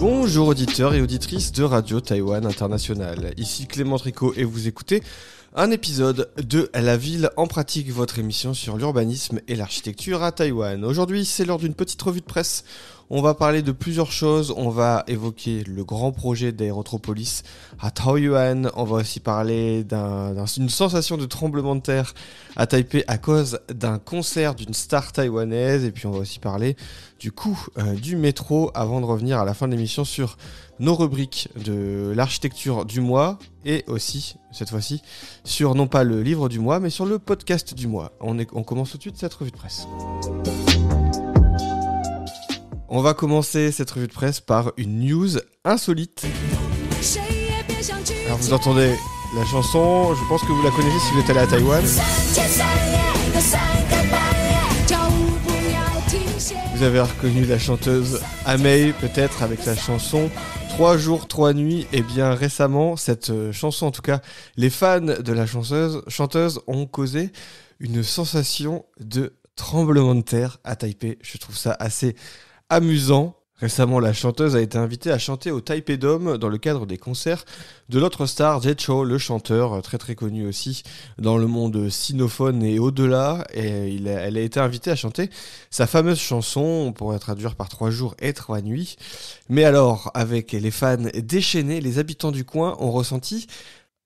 Bonjour auditeurs et auditrices de Radio Taïwan International, ici Clément Tricot et vous écoutez un épisode de La Ville en pratique, votre émission sur l'urbanisme et l'architecture à Taïwan. Aujourd'hui, c'est l'heure d'une petite revue de presse. On va parler de plusieurs choses. On va évoquer le grand projet d'Aérotropolis à Taoyuan. On va aussi parler d'une sensation de tremblement de terre à Taipei à cause d'un concert d'une star taïwanaise. Et puis on va aussi parler du coût du métro avant de revenir à la fin de l'émission sur nos rubriques de l'architecture du mois et aussi, cette fois-ci, sur non pas le livre du mois, mais sur le podcast du mois. On commence tout de suite cette revue de presse. On va commencer cette revue de presse par une news insolite. Alors vous entendez la chanson, je pense que vous la connaissez si vous êtes allé à Taïwan. Vous avez reconnu la chanteuse Amei, peut-être, avec sa chanson 3 jours, 3 nuits. Et bien récemment, cette chanson, en tout cas, les fans de la chanteuse ont causé une sensation de tremblement de terre à Taipei. Je trouve ça assez amusant. Récemment, la chanteuse a été invitée à chanter au Taipei Dome dans le cadre des concerts de l'autre star, Jay Chou, le chanteur, très très connu aussi dans le monde sinophone et au-delà. Et elle a été invitée à chanter sa fameuse chanson, on pourrait traduire par 3 jours et 3 nuits. Mais alors, avec les fans déchaînés, les habitants du coin ont ressenti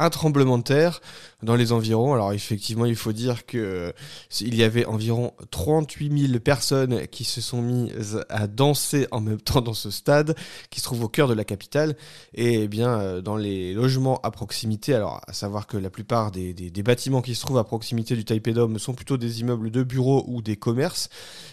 un tremblement de terre dans les environs. Alors effectivement, il faut dire que il y avait environ 38 000 personnes qui se sont mises à danser en même temps dans ce stade qui se trouve au cœur de la capitale. Et bien dans les logements à proximité, alors à savoir que la plupart des bâtiments qui se trouvent à proximité du Taipei Dome sont plutôt des immeubles de bureaux ou des commerces,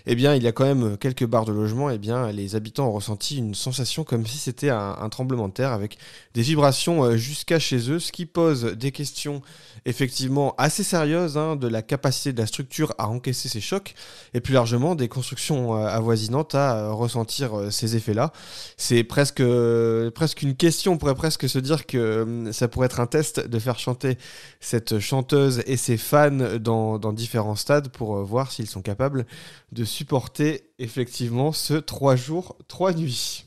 et bien il y a quand même quelques barres de logement. Et bien les habitants ont ressenti une sensation comme si c'était un tremblement de terre avec des vibrations jusqu'à chez eux, ce qui pose des questions effectivement assez sérieuses de la capacité de la structure à encaisser ces chocs et plus largement des constructions avoisinantes à ressentir ces effets-là. C'est presque une question, on pourrait presque se dire que ça pourrait être un test de faire chanter cette chanteuse et ses fans dans différents stades pour voir s'ils sont capables de supporter effectivement ce 3 jours, 3 nuits.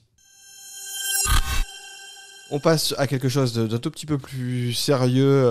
On passe à quelque chose d'un tout petit peu plus sérieux.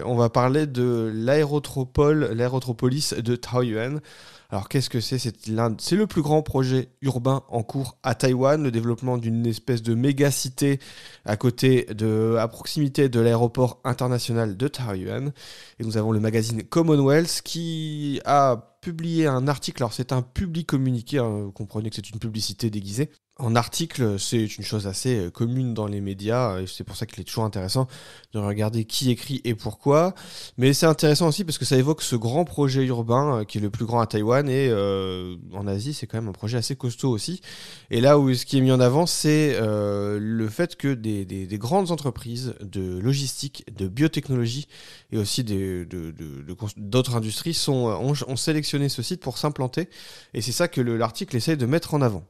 On va parler de l'aérotropolis de Taoyuan. Alors qu'est-ce que c'est ? C'est le plus grand projet urbain en cours à Taïwan, le développement d'une espèce de méga-cité à proximité de l'aéroport international de Taoyuan. Et nous avons le magazine Commonwealth qui a publié un article. Alors c'est un public communiqué, vous comprenez que c'est une publicité déguisée. En article, c'est une chose assez commune dans les médias, et c'est pour ça qu'il est toujours intéressant de regarder qui écrit et pourquoi. Mais c'est intéressant aussi parce que ça évoque ce grand projet urbain qui est le plus grand à Taïwan, et en Asie, c'est quand même un projet assez costaud aussi. Et là où ce qui est mis en avant, c'est le fait que des grandes entreprises de logistique, de biotechnologie et aussi d'autres industries ont sélectionné ce site pour s'implanter, et c'est ça que l'article essaye de mettre en avant.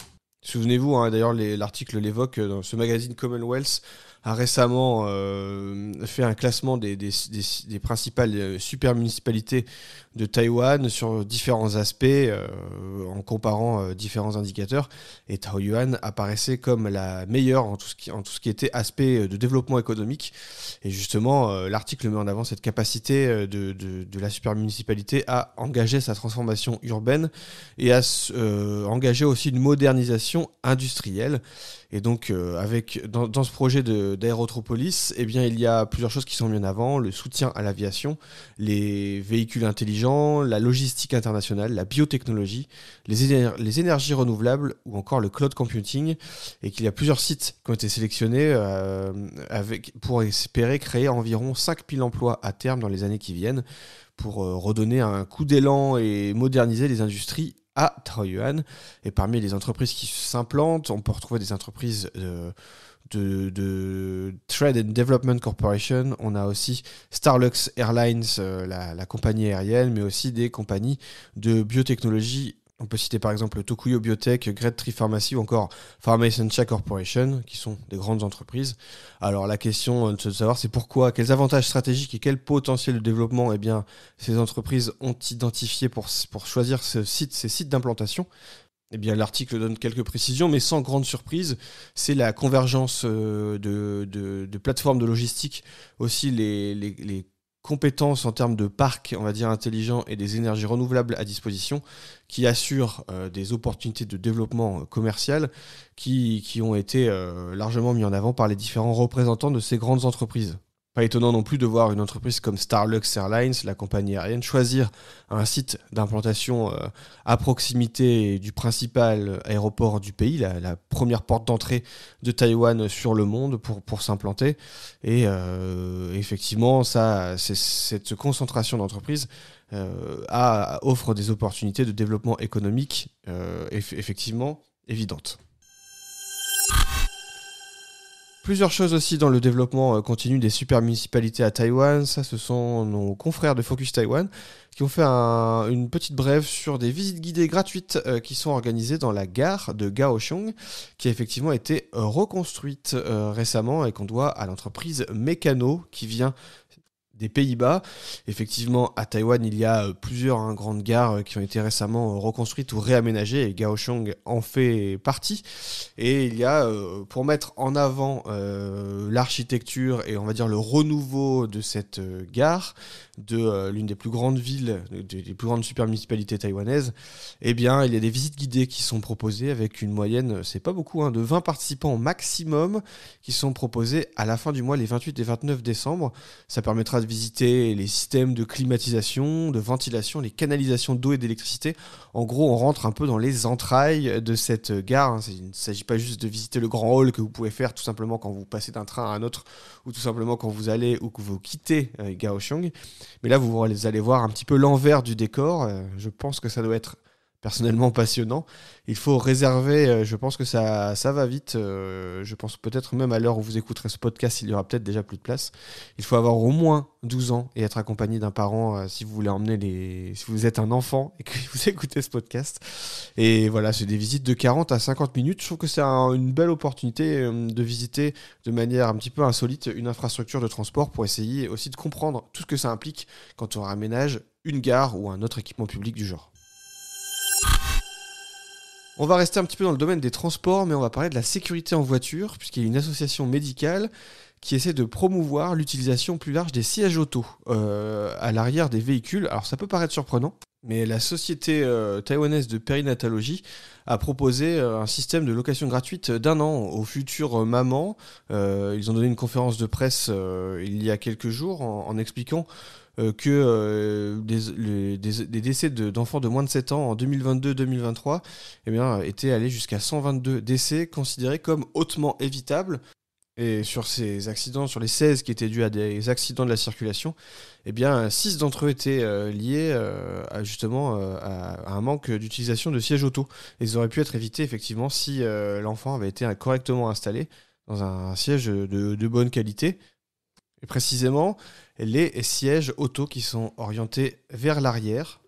Souvenez-vous, d'ailleurs l'article l'évoque, dans ce magazine Commonwealth a récemment fait un classement des principales super municipalités de Taïwan sur différents aspects en comparant différents indicateurs, et Taoyuan apparaissait comme la meilleure en tout ce qui était aspect de développement économique. Et justement l'article met en avant cette capacité de la super municipalité à engager sa transformation urbaine et à engager aussi une modernisation industrielle. Et donc dans ce projet d'Aérotropolis, eh bien, il y a plusieurs choses qui sont mises en avant: le soutien à l'aviation, les véhicules intelligents, la logistique internationale, la biotechnologie, les énergies renouvelables ou encore le cloud computing, et qu'il y a plusieurs sites qui ont été sélectionnés pour espérer créer environ 5000 emplois à terme dans les années qui viennent, pour redonner un coup d'élan et moderniser les industries à Taoyuan. Et parmi les entreprises qui s'implantent, on peut retrouver des entreprises de Trade and Development Corporation. On a aussi Starlux Airlines, la compagnie aérienne, mais aussi des compagnies de biotechnologie. On peut citer par exemple Tokuyo Biotech, Great Tree Pharmacy ou encore Pharmacentia Corporation, qui sont des grandes entreprises. Alors la question de savoir, c'est pourquoi, quels avantages stratégiques et quel potentiel de développement ces entreprises ont identifié pour choisir ces sites d'implantation. Eh bien, l'article donne quelques précisions, mais sans grande surprise. C'est la convergence de plateformes de logistique, aussi les compétences en termes de parcs, on va dire, intelligents et des énergies renouvelables à disposition, qui assurent des opportunités de développement commercial qui ont été largement mis en avant par les différents représentants de ces grandes entreprises. Pas étonnant non plus de voir une entreprise comme Starlux Airlines, la compagnie aérienne, choisir un site d'implantation à proximité du principal aéroport du pays, la première porte d'entrée de Taïwan sur le monde pour s'implanter. Et effectivement, cette concentration d'entreprises offre des opportunités de développement économique effectivement évidentes. Plusieurs choses aussi dans le développement continu des super municipalités à Taïwan. Ça, ce sont nos confrères de Focus Taïwan qui ont fait une petite brève sur des visites guidées gratuites qui sont organisées dans la gare de Kaohsiung, qui a effectivement été reconstruite récemment et qu'on doit à l'entreprise Meccano qui vient des Pays-Bas. Effectivement, à Taïwan, il y a plusieurs grandes gares qui ont été récemment reconstruites ou réaménagées, et Kaohsiung en fait partie. Et il y a, pour mettre en avant l'architecture et on va dire le renouveau de cette gare, de l'une des plus grandes villes, des plus grandes super municipalités taïwanaises, eh bien, il y a des visites guidées qui sont proposées avec une moyenne, c'est pas beaucoup, de 20 participants au maximum qui sont proposés à la fin du mois, les 28 et 29 décembre. Ça permettra de visiter les systèmes de climatisation, de ventilation, les canalisations d'eau et d'électricité. En gros, on rentre un peu dans les entrailles de cette gare. Il ne s'agit pas juste de visiter le grand hall que vous pouvez faire tout simplement quand vous passez d'un train à un autre ou tout simplement quand vous allez ou que vous quittez Kaohsiung. Mais là, vous allez voir un petit peu l'envers du décor. Je pense que ça doit être personnellement passionnant. Il faut réserver, je pense que ça va vite. Je pense peut-être même à l'heure où vous écouterez ce podcast, il y aura peut-être déjà plus de place. Il faut avoir au moins 12 ans et être accompagné d'un parent si vous voulez emmener si vous êtes un enfant et que vous écoutez ce podcast. Et voilà, c'est des visites de 40 à 50 minutes. Je trouve que c'est une belle opportunité de visiter de manière un petit peu insolite une infrastructure de transport pour essayer aussi de comprendre tout ce que ça implique quand on raménage une gare ou un autre équipement public du genre. On va rester un petit peu dans le domaine des transports, mais on va parler de la sécurité en voiture, puisqu'il y a une association médicale qui essaie de promouvoir l'utilisation plus large des sièges auto à l'arrière des véhicules. Alors ça peut paraître surprenant, mais la société taïwanaise de périnatologie a proposé un système de location gratuite d'1 an aux futures mamans. Ils ont donné une conférence de presse il y a quelques jours en expliquant que des décès d'enfants de moins de 7 ans en 2022-2023 étaient allés jusqu'à 122 décès considérés comme hautement évitables. Et sur ces accidents, sur les 16 qui étaient dus à des accidents de la circulation, 6 d'entre eux étaient liés à un manque d'utilisation de sièges auto. Et ils auraient pu être évités effectivement si l'enfant avait été correctement installé dans un siège de bonne qualité. Et précisément, les sièges auto qui sont orientés vers l'arrière.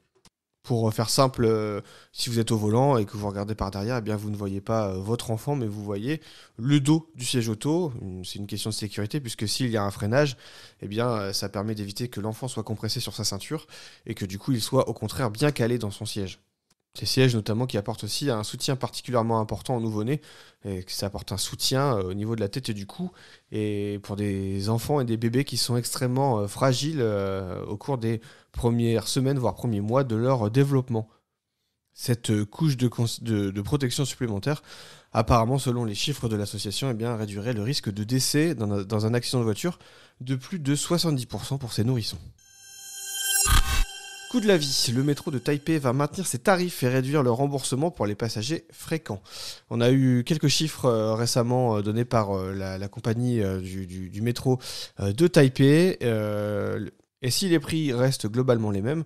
Pour faire simple, si vous êtes au volant et que vous regardez par derrière, vous ne voyez pas votre enfant, mais vous voyez le dos du siège auto. C'est une question de sécurité, puisque s'il y a un freinage, ça permet d'éviter que l'enfant soit compressé sur sa ceinture et que du coup, il soit au contraire bien calé dans son siège. Ces sièges notamment qui apportent aussi un soutien particulièrement important au nouveau-né, et que ça apporte un soutien au niveau de la tête et du cou, et pour des enfants et des bébés qui sont extrêmement fragiles au cours des premières semaines, voire premiers mois de leur développement. Cette couche de protection supplémentaire, apparemment selon les chiffres de l'association, réduirait le risque de décès dans un accident de voiture de plus de 70% pour ces nourrissons. Coût de la vie, le métro de Taipei va maintenir ses tarifs et réduire le remboursement pour les passagers fréquents. On a eu quelques chiffres récemment donnés par la compagnie du métro de Taipei. Et si les prix restent globalement les mêmes,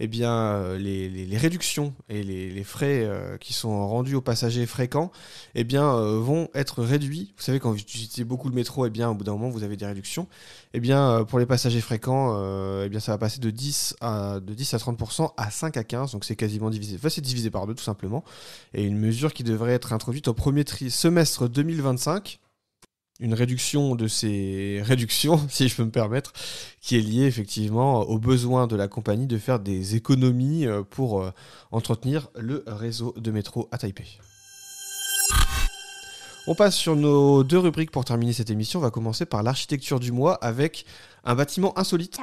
les réductions et les frais qui sont rendus aux passagers fréquents vont être réduits. Vous savez, quand vous utilisez beaucoup le métro, au bout d'un moment, vous avez des réductions. Pour les passagers fréquents, ça va passer de 10 à 30% à 5 à 15%. Donc c'est quasiment divisé. Enfin, c'est divisé par 2 tout simplement. Et une mesure qui devrait être introduite au premier semestre 2025. une réduction de ces réductions, si je peux me permettre, qui est liée effectivement au besoin de la compagnie de faire des économies pour entretenir le réseau de métro à Taipei. On passe sur nos 2 rubriques pour terminer cette émission. On va commencer par l'architecture du mois avec un bâtiment insolite.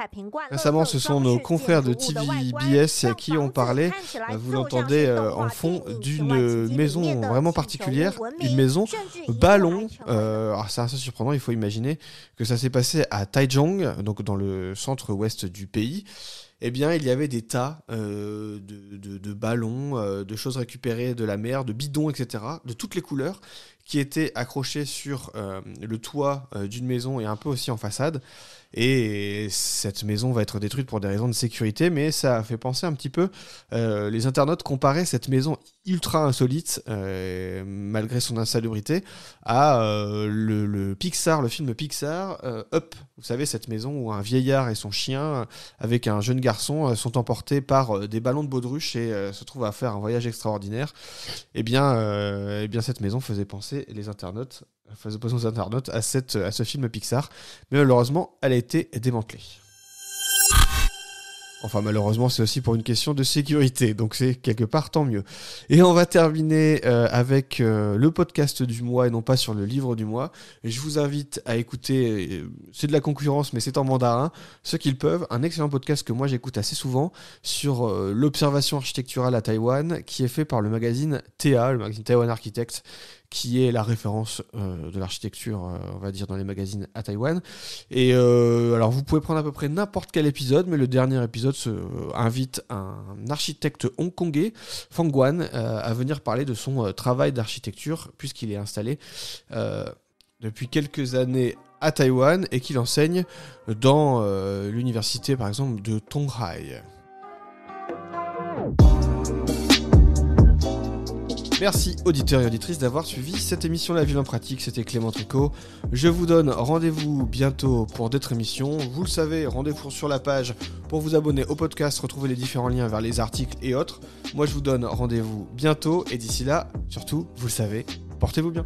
Récemment, ce sont nos confrères de TVBS qui ont parlé, vous l'entendez en fond, d'une maison vraiment particulière, une maison ballon. Alors c'est assez surprenant, il faut imaginer que ça s'est passé à Taichung, donc dans le centre-ouest du pays. Eh bien, il y avait des tas de ballons, de choses récupérées de la mer, de bidons, etc., de toutes les couleurs, qui étaient accrochés sur le toit d'une maison et un peu aussi en façade. Et cette maison va être détruite pour des raisons de sécurité, mais ça a fait penser un petit peu, les internautes comparaient cette maison ultra insolite, malgré son insalubrité, à le Pixar, le film Pixar, Up. Vous savez, cette maison où un vieillard et son chien, avec un jeune garçon, sont emportés par des ballons de baudruche et se trouvent à faire un voyage extraordinaire. Eh bien, cette maison faisait penser aux internautes à ce film Pixar, mais malheureusement, elle a été démantelée. Enfin, malheureusement, c'est aussi pour une question de sécurité, donc c'est quelque part tant mieux. Et on va terminer avec le podcast du mois et non pas sur le livre du mois. Et je vous invite à écouter, c'est de la concurrence, mais c'est en mandarin, ceux qui le peuvent, un excellent podcast que moi j'écoute assez souvent sur l'observation architecturale à Taïwan, qui est fait par le magazine TA, le magazine Taiwan Architect, qui est la référence de l'architecture, on va dire, dans les magazines à Taïwan. Et alors, vous pouvez prendre à peu près n'importe quel épisode, mais le dernier épisode invite un architecte hongkongais, Fang Guan, à venir parler de son travail d'architecture, puisqu'il est installé depuis quelques années à Taïwan et qu'il enseigne dans l'université, par exemple, de Tonghai. Merci auditeurs et auditrices d'avoir suivi cette émission La Ville en Pratique, c'était Clément Tricot. Je vous donne rendez-vous bientôt pour d'autres émissions. Vous le savez, rendez-vous sur la page pour vous abonner au podcast, retrouver les différents liens vers les articles et autres. Moi je vous donne rendez-vous bientôt et d'ici là, surtout, vous le savez, portez-vous bien.